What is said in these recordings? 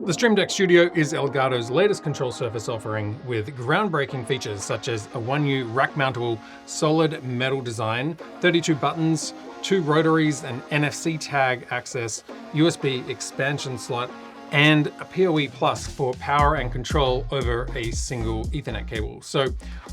The Stream Deck Studio is Elgato's latest control surface offering with groundbreaking features such as a 1U rack-mountable solid metal design, 32 buttons, 2 rotaries, an NFC tag access, USB expansion slot, and a POE Plus for power and control over a single Ethernet cable. So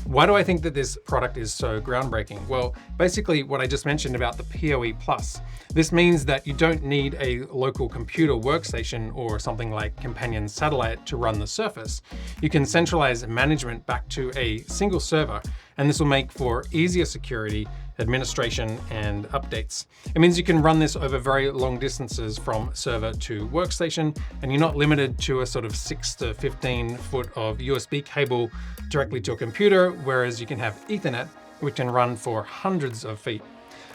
why do I think that this product is so groundbreaking? Well, basically what I just mentioned about the POE Plus. This means that you don't need a local computer workstation or something like companion satellite to run the Surface. You can centralize management back to a single server, and this will make for easier security, administration, and updates. It means you can run this over very long distances from server to workstation, and you're not limited to a sort of 6 to 15 foot of USB cable directly to a computer, whereas you can have Ethernet, which can run for hundreds of feet.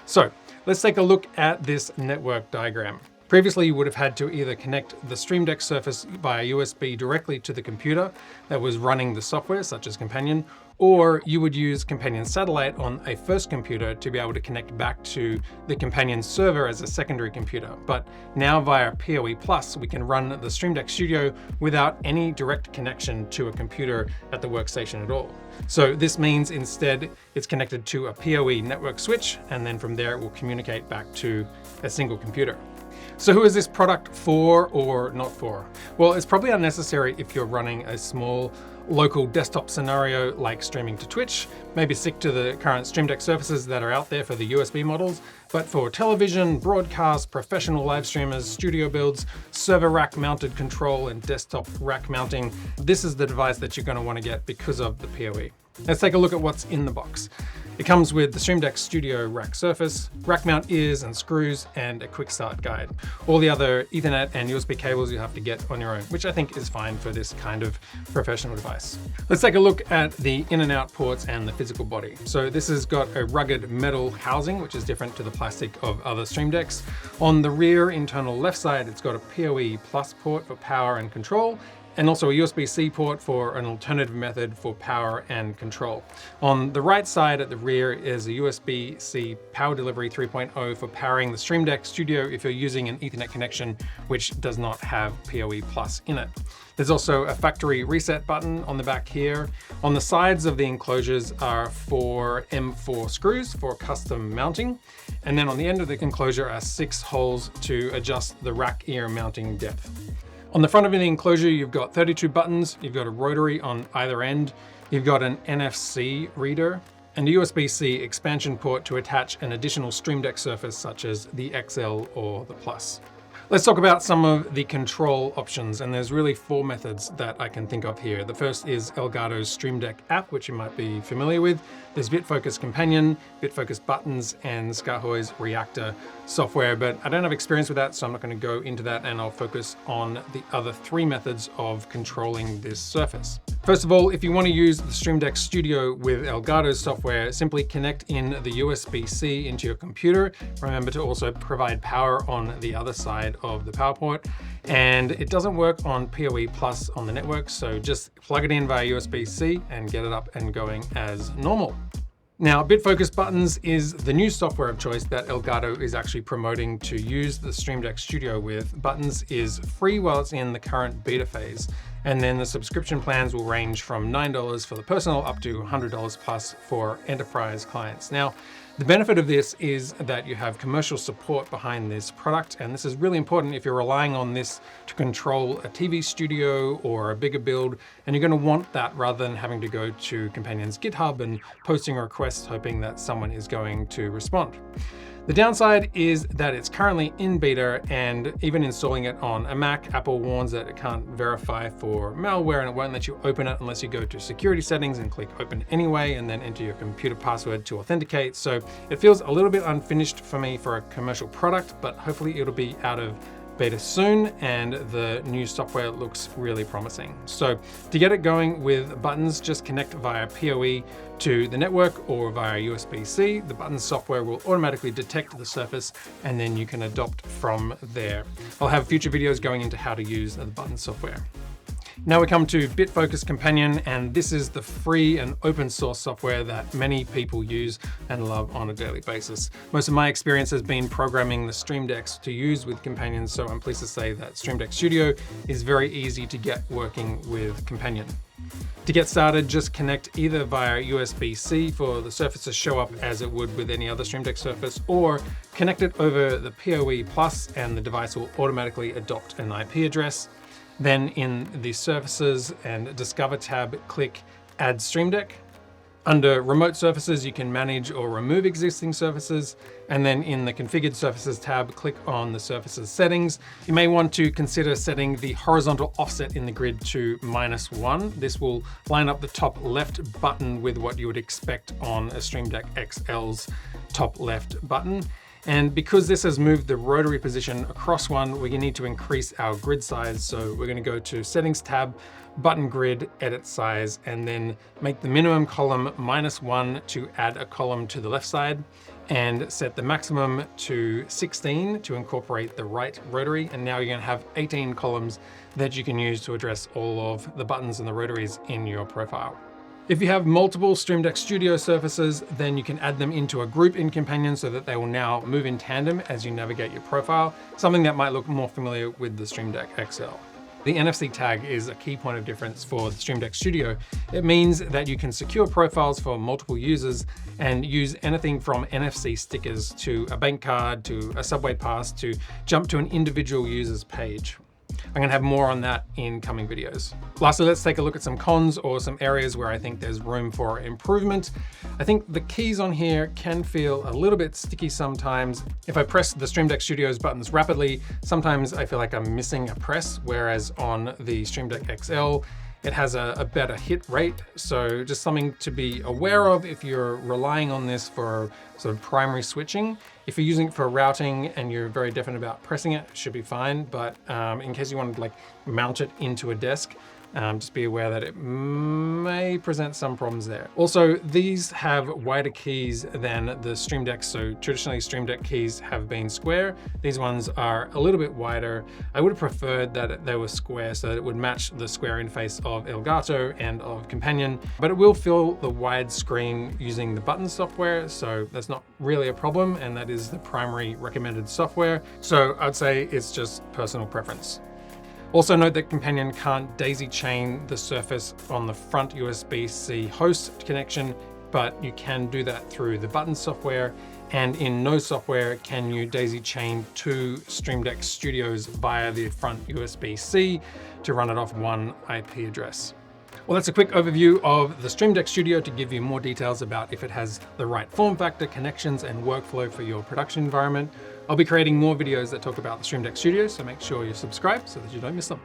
So let's take a look at this network diagram. Previously, you would have had to either connect the Stream Deck Surface via USB directly to the computer that was running the software, such as Companion, or you would use Companion Satellite on a first computer to be able to connect back to the Companion server as a secondary computer. But now via POE Plus, we can run the Stream Deck Studio without any direct connection to a computer at the workstation at all. So this means instead it's connected to a POE network switch, and then from there it will communicate back to a single computer. So who is this product for or not for? Well, it's probably unnecessary if you're running a small local desktop scenario like streaming to Twitch. Maybe stick to the current Stream Deck Surfaces that are out there for the USB models. But for television, broadcast, professional live streamers, studio builds, server rack mounted control, and desktop rack mounting, this is the device that you're going to want to get because of the POE. Let's take a look at what's in the box. It comes with the Stream Deck Studio rack surface, rack mount ears and screws, and a quick start guide. All the other Ethernet and USB cables you have to get on your own, which I think is fine for this kind of professional device. Let's take a look at the in and out ports and the physical body. So this has got a rugged metal housing, which is different to the plastic of other Stream Decks. On the rear internal left side, it's got a PoE Plus port for power and control, and also a USB-C port for an alternative method for power and control. On the right side at the rear is a USB-C power delivery 3.0 for powering the Stream Deck Studio if you're using an Ethernet connection which does not have PoE Plus in it. There's also a factory reset button on the back here. On the sides of the enclosures are 4 M4 screws for custom mounting. And then on the end of the enclosure are 6 holes to adjust the rack ear mounting depth. On the front of the enclosure, you've got 32 buttons, you've got a rotary on either end, you've got an NFC reader, and a USB-C expansion port to attach an additional Stream Deck Surface such as the XL or the Plus. Let's talk about some of the control options, and there's really 4 methods that I can think of here. The first is Elgato's Stream Deck app, which you might be familiar with. There's BITFOCUS Companion, BITFOCUS Buttons, and Skahoi's Reactor software, but I don't have experience with that, so I'm not going to go into that, and I'll focus on the other 3 methods of controlling this surface. First of all, if you want to use the Stream Deck Studio with Elgato's software, simply connect in the USB-C into your computer. Remember to also provide power on the other side of the power port. And it doesn't work on PoE Plus on the network, so just plug it in via USB-C and get it up and going as normal. Now, BITFOCUS Buttons is the new software of choice that Elgato is actually promoting to use the Stream Deck Studio with. Buttons is free while it's in the current beta phase, and then the subscription plans will range from $9 for the personal up to $100 plus for enterprise clients. Now, the benefit of this is that you have commercial support behind this product, and this is really important if you're relying on this to control a TV studio or a bigger build, and you're going to want that rather than having to go to Companion's GitHub and posting requests hoping that someone is going to respond. The downside is that it's currently in beta, and even installing it on a Mac, Apple warns that it can't verify for malware and it won't let you open it unless you go to security settings and click open anyway and then enter your computer password to authenticate. So it feels a little bit unfinished for me for a commercial product, but hopefully it'll be out of beta soon, and the new software looks really promising. So to get it going with Buttons, just connect via PoE to the network or via USB-C. The Buttons software will automatically detect the surface, and then you can adopt from there. I'll have future videos going into how to use the Buttons software. Now we come to BITFOCUS Companion, and this is the free and open source software that many people use and love on a daily basis. Most of my experience has been programming the Stream Decks to use with Companion, so I'm pleased to say that Stream Deck Studio is very easy to get working with Companion. To get started, just connect either via USB-C for the surface to show up as it would with any other Stream Deck surface, or connect it over the POE Plus and the device will automatically adopt an IP address. Then in the Surfaces and Discover tab, click Add Stream Deck. Under Remote Surfaces, you can manage or remove existing surfaces. And then in the Configured Surfaces tab, click on the Surfaces settings. You may want to consider setting the horizontal offset in the grid to -1. This will line up the top left button with what you would expect on a Stream Deck XL's top left button. And because this has moved the rotary position across one, we need to increase our grid size. So we're going to go to Settings tab, Button Grid, Edit Size, and then make the minimum column -1 to add a column to the left side, and set the maximum to 16 to incorporate the right rotary. And now you're going to have 18 columns that you can use to address all of the buttons and the rotaries in your profile. If you have multiple Stream Deck Studio surfaces, then you can add them into a group in Companion so that they will now move in tandem as you navigate your profile, something that might look more familiar with the Stream Deck XL. The NFC tag is a key point of difference for the Stream Deck Studio. It means that you can secure profiles for multiple users and use anything from NFC stickers to a bank card to a subway pass to jump to an individual user's page. I'm going to have more on that in coming videos. Lastly, let's take a look at some cons or some areas where I think there's room for improvement. I think the keys on here can feel a little bit sticky sometimes. If I press the Stream Deck Studio's buttons rapidly, sometimes I feel like I'm missing a press, whereas on the Stream Deck XL, it has a better hit rate. So just something to be aware of if you're relying on this for sort of primary switching. If you're using it for routing and you're very definite about pressing it, it should be fine. But in case you want to like mount it into a desk, just be aware that it may present some problems there. Also, these have wider keys than the Stream Deck. So traditionally Stream Deck keys have been square. These ones are a little bit wider. I would have preferred that they were square so that it would match the square interface of Elgato and of Companion, but it will fill the wide screen using the button software. So that's not really a problem. And that is the primary recommended software. So I'd say it's just personal preference. Also note that Companion can't daisy chain the surface on the front USB-C host connection, but you can do that through the button software. And in no software can you daisy chain two Stream Deck Studios via the front USB-C to run it off one IP address. Well, that's a quick overview of the Stream Deck Studio to give you more details about if it has the right form factor, connections, and workflow for your production environment. I'll be creating more videos that talk about the Stream Deck Studio, so make sure you're subscribed so that you don't miss them.